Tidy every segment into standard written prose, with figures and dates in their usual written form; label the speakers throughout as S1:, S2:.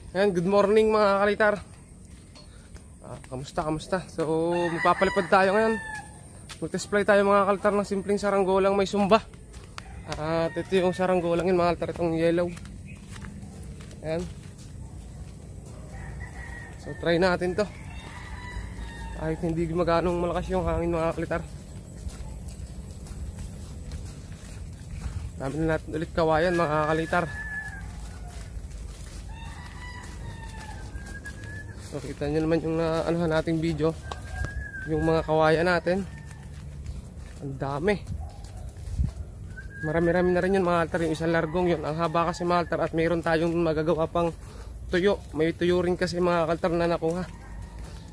S1: Ayan, good morning mga kalitar. Kamusta? So, magpapalipad tayo ngayon. Mag-test fly tayo mga kalitar ng simpleng saranggolang may sumba. At ito yung saranggolang yun mga kalitar, itong yellow. Ayan. So, try natin to. Kahit hindi maganong malakas yung hangin mga kalitar. Dami na natin ulit kawayan mga kalitar. So kita nyo naman yung anuhan nating video, yung mga kawayan natin. Ang dami. Marami-rami na rin yun mga altar. Yung isang largong yun, ang haba kasi mga altar. At mayroon tayong magagawa pang tuyo. May tuyo rin kasi mga altar na nakuha.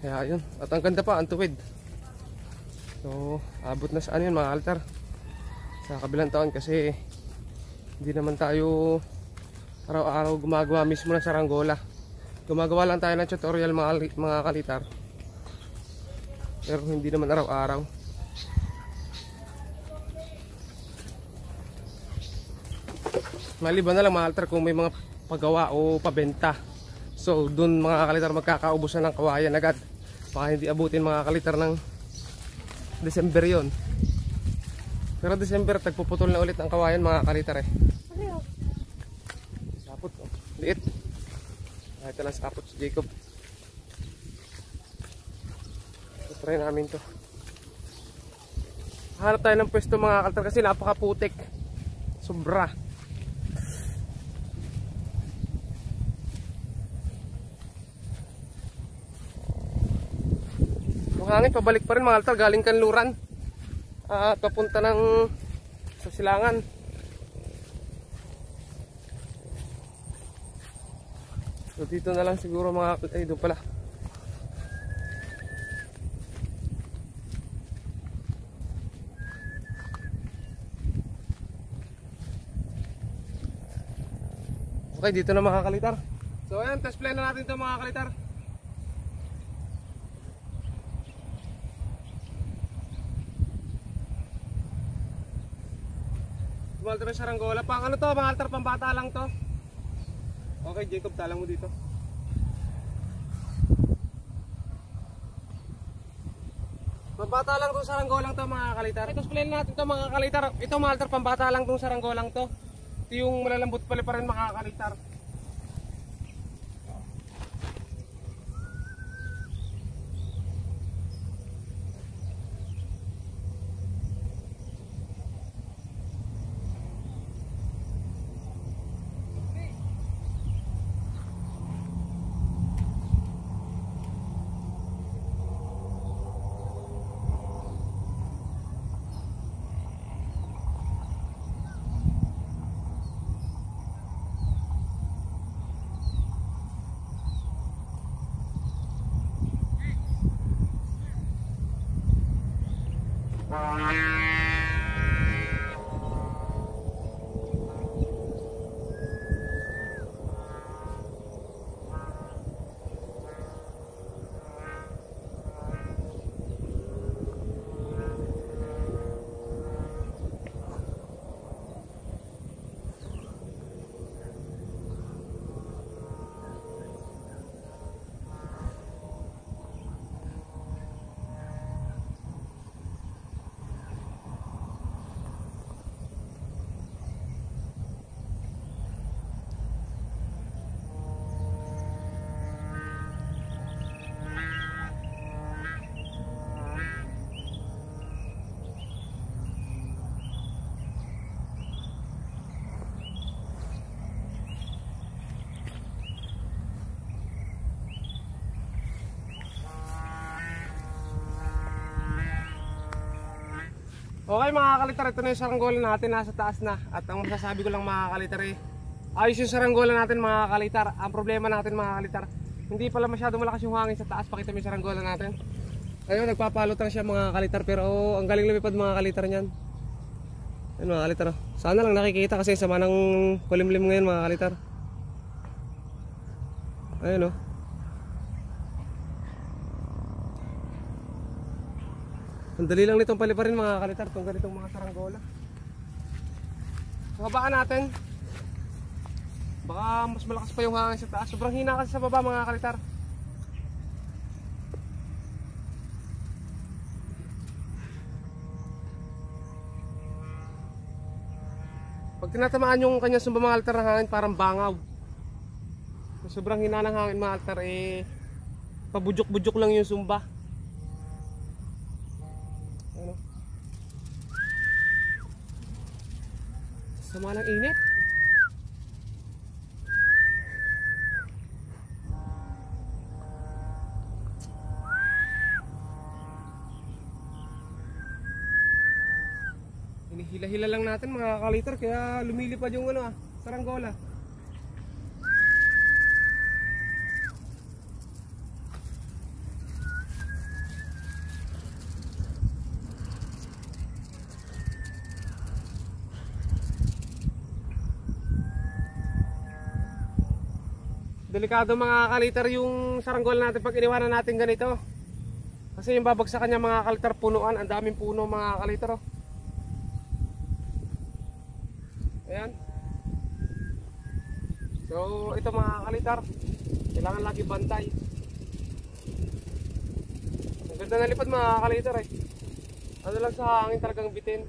S1: Kaya yun. At ang ganda pa, ang tuwid. So abot na saan yun mga altar, sa kabilang taon. Kasi hindi naman tayo araw-araw gumagawa mismo ng saranggola. Gumagawa lang tayo ng tutorial mga kalitar, pero hindi naman araw-araw. Maliban na lang mga kalitar kung may mga paggawa o pabenta. So dun mga kalitar magkakaubusan ng kawayan agad. Baka hindi abutin mga kalitar ng December yon. Pero December tagpuputol na ulit ang kawayan mga kalitar eh. Sapot oh. Liit. Ito lang sapot si Jacob. Try namin to. Hanap tayo ng pwesto mga kalitar kasi napakaputik. Sobra. Yung hangin pabalik pa rin mga kalitar, galing Kanluran at papunta ng sa Silangan. So dito na lang siguro mga ay doon pala. Okay, dito na mga kalitar. So ayan, test play na natin ito mga kalitar. Malter na saranggola. Pang ano to mga kalitar, pambata lang to. Okay, Jacob, talang mo dito. Pambata lang itong saranggolang to mga kalitar. Ito explain natin to mga kalitar. Ito mga kalitar, pambata lang itong saranggolang to. Ito yung malalambot pala pa rin mga kalitar. Okay mga kalitar, ito na yung saranggola natin, nasa taas na. At ang masasabi ko lang mga kalitar eh, ayos yung saranggola natin mga kalitar. Ang problema natin mga kalitar, hindi pala masyado malakas yung hangin sa taas. Pakita mo yung saranggola natin. Ayun, nagpapalot lang siya mga kalitar, pero ang galing lumipad mga kalitar niyan. Ayun mga kalitar, sana lang nakikita kasi sama ng kulimlim ngayon mga kalitar. Ayun oh. Ang dali lang nitong paliparin mga kalitar, itong ganitong mga saranggola. So habaan natin. Baka mas malakas pa yung hangin sa taas. Sobrang hina kasi sa baba mga kalitar. Pag tinatamaan yung kanyang sumba mga kalitar ng hangin, parang bangaw. Sobrang hina ng hangin mga kalitar, eh pabudyok-budyok lang yung sumba. Ano? Sama ng init. Hinihila-hila lang natin mga kaliter, kaya lumilipad yung saranggola. Delikado mga kaliter yung saranggola natin pag iniwanan natin ganito. Kasi yung babagsakan niya mga kaliter, punuan, ang daming puno mga kaliter. Oh. Ayan. So ito mga kalitar, kailangan lagi bantay. Ang ganda na lipad mga kalitar eh. Ano lang sa hangin talagang bitin.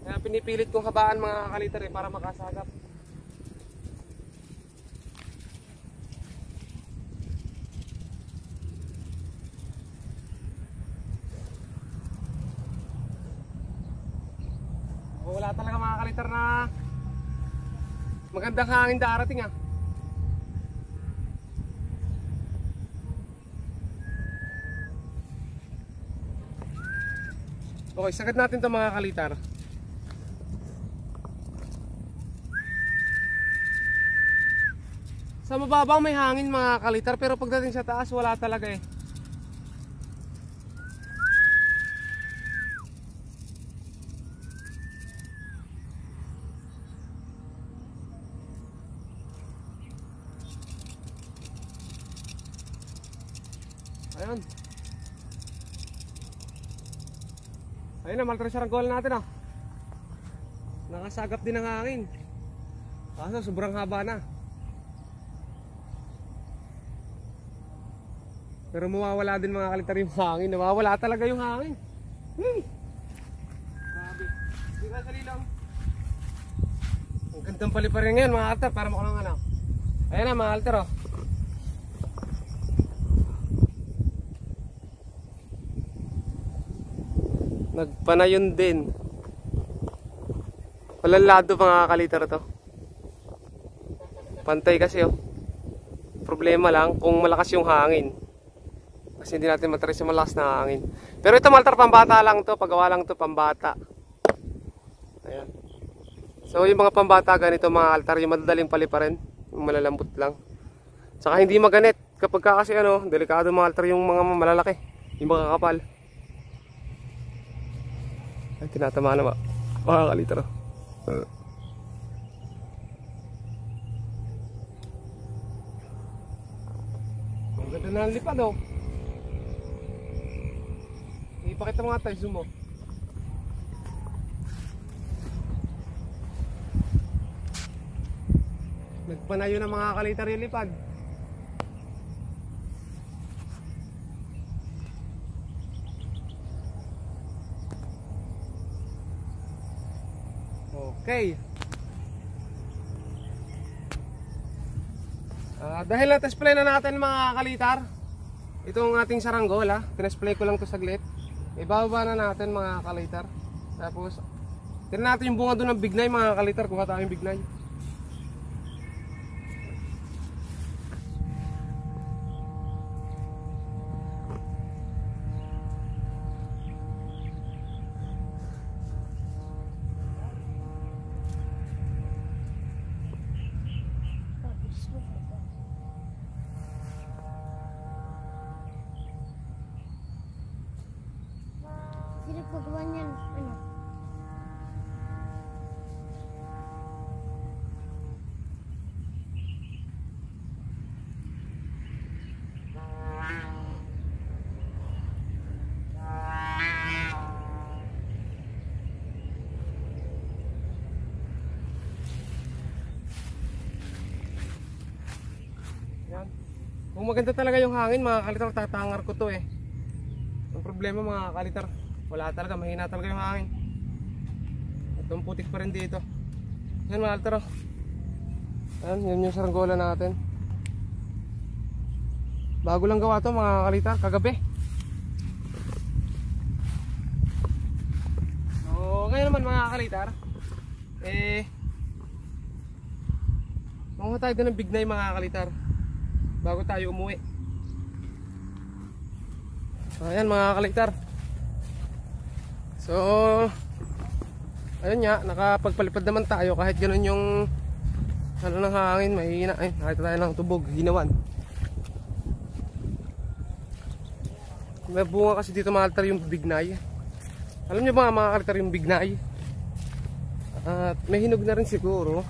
S1: Kaya pinipilit kong habaan mga kalitar eh, para makasagap. Wala talaga mga kalitar na magandang hangin darating ah. Okay, sagad natin ito mga kalitar. Sa mababaw may hangin mga kalitar, pero pagdating sa taas wala talaga eh. Ayun. Ayun na, maltresh saranggola natin oh. Nakasagap din ng hangin. Kaso sobrang haba na. Pero mawawala din mga kalitar yung hangin. Nawawala talaga yung hangin. Grabe. Hindi ka sa lilaw. Ang gandang paliparin ngayon mga kalitar, para makulang ano. Ayun na mga kalitar oh. Nagpanayon din. Walang lado mga kalitar to. Pantay kasi oh. Problema lang kung malakas yung hangin. Kasi hindi natin matrace yung malakas na hangin. Pero ito maltar pambata lang to. Pagawa lang to pambata. Ayan. So yung mga pambata ganito mga altar, yung madadaling paliparin. Yung malalambot lang. Saka hindi maganit. Kapag ka kasi delikado mga altar yung mga malalaki. Yung mga kapal. Ay, tinatama na mga kalitar. Ang ganda na ang lipad oh. Ipakita mo nga tayo, zoom mo. Nagpanayo na mga kalitar yung lipad. Okay. Dahil na-display na natin mga kalitar, itong ating saranggola, tinesplay ko lang to saglit. Ibababa na natin mga kalitar. Tapos, tignan natin yung bunga doon ng bignay mga kalitar, kuha tayong bignay.
S2: Sino pagawa niyan? Ano?
S1: Kung maganda talaga yung hangin mga kalitar, tatangar ko to eh. Ang problema mga kalitar, wala talaga, mahina talaga yung hangin. Itong putik pa rin dito. Yan mga kalitar, oh. Yan, yun yung saranggola natin. Bago lang gawa to mga kalitar, kagabi. So ngayon naman mga kalitar, manguha tayo ng bignay mga kalitar bago tayo umuwi. Ayan mga kalitar. So ayun nga, nakapagpalipad naman tayo kahit ganun yung ano ng hangin, mahina. Ay, nakita tayo ng tubog, ginawan. May bunga kasi dito mga kalitar yung bignay. Alam nyo ba mga kalitar yung bignay? At may hinog na rin siguro.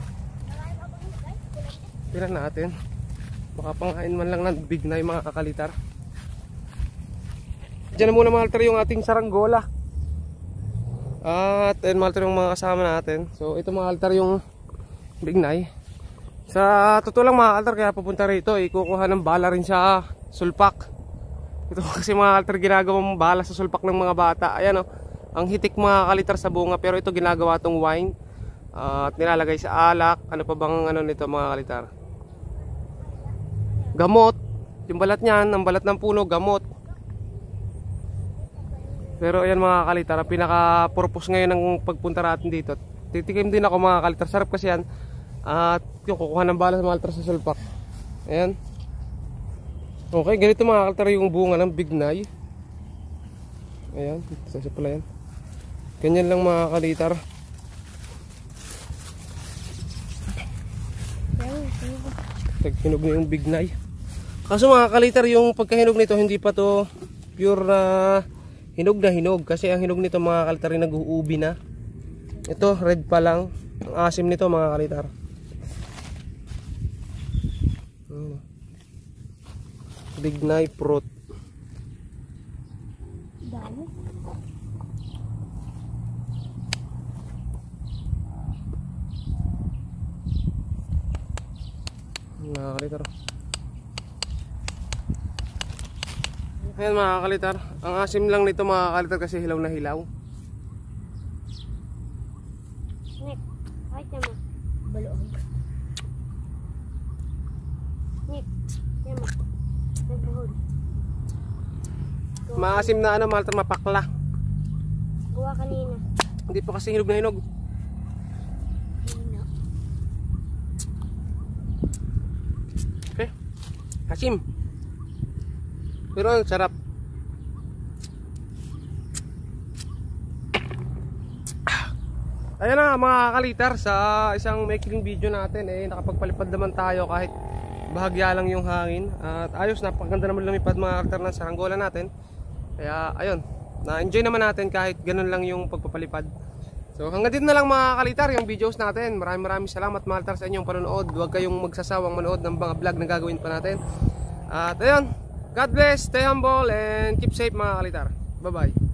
S1: Tira natin. Baka panghain man lang ng bignay mga kakalitar. Diyan na muna mga kalitar yung ating saranggola. At ayun mga kalitar yung mga kasama natin. So ito mga kalitar yung bignay. Sa totoo lang mga kalitar, kaya pupunta rito, ikukuha ng bala rin sa sulpak. Ito kasi mga kalitar ginagawang bala sa sulpak ng mga bata. Ayan o, ang hitik mga kalitar sa bunga, pero ito ginagawa tong wine. At nilalagay sa alak. Ano pa bang ano nito mga kalitar? Gamot. Yung balat niyan, ang balat ng puno, gamot. Pero ayan mga kalitar, ang pinaka-purpose ngayon ng pagpunta natin dito. Titikim din ako mga kalitar, sarap kasi yan. At yung kukuha ng bala mga kalitar sa sulpak. Ayan. Okay, ganito mga kalitar yung bunga ng bignay. Ayan, sa pala yan. Ganyan lang mga kalitar. Taghinog na yung bignay. Kaso mga kalitar, yung pagkahinog nito hindi pa to pure na hinog na hinog. Kasi ang hinog nito mga kalitar ay nag-uubi na. Ito red pa lang. Ang asim nito mga kalitar. Bignay fruit.
S2: Dami.
S1: Mga kalitar. Ayan mga kalitar, ang asim lang nito mga kalitar kasi hilaw na hilaw.
S2: Nick, ay tama. Baloon. Nick, tama. Nagbuhol.
S1: Maasim na ano mga kalitar, mapakla.
S2: Gawa kanina.
S1: Hindi pa kasi hinog na hinog.
S2: Hino.
S1: Okay. Asim. Pero ang sarap. Ayan na mga kalitar, sa isang maikling video natin nakapagpalipad naman tayo kahit bahagya lang yung hangin. At ayos, napakaganda naman lumipad mga kalitar ng saranggola natin. Kaya ayun, na-enjoy naman natin kahit ganun lang yung pagpapalipad. So hanggang dito na lang mga kalitar yung videos natin. Maraming salamat mga kalitar sa inyong panonood. Huwag kayong magsasawang manood ng mga vlog na gagawin pa natin. At ayun, God bless, stay humble, and keep safe mga kalitar. Bye bye.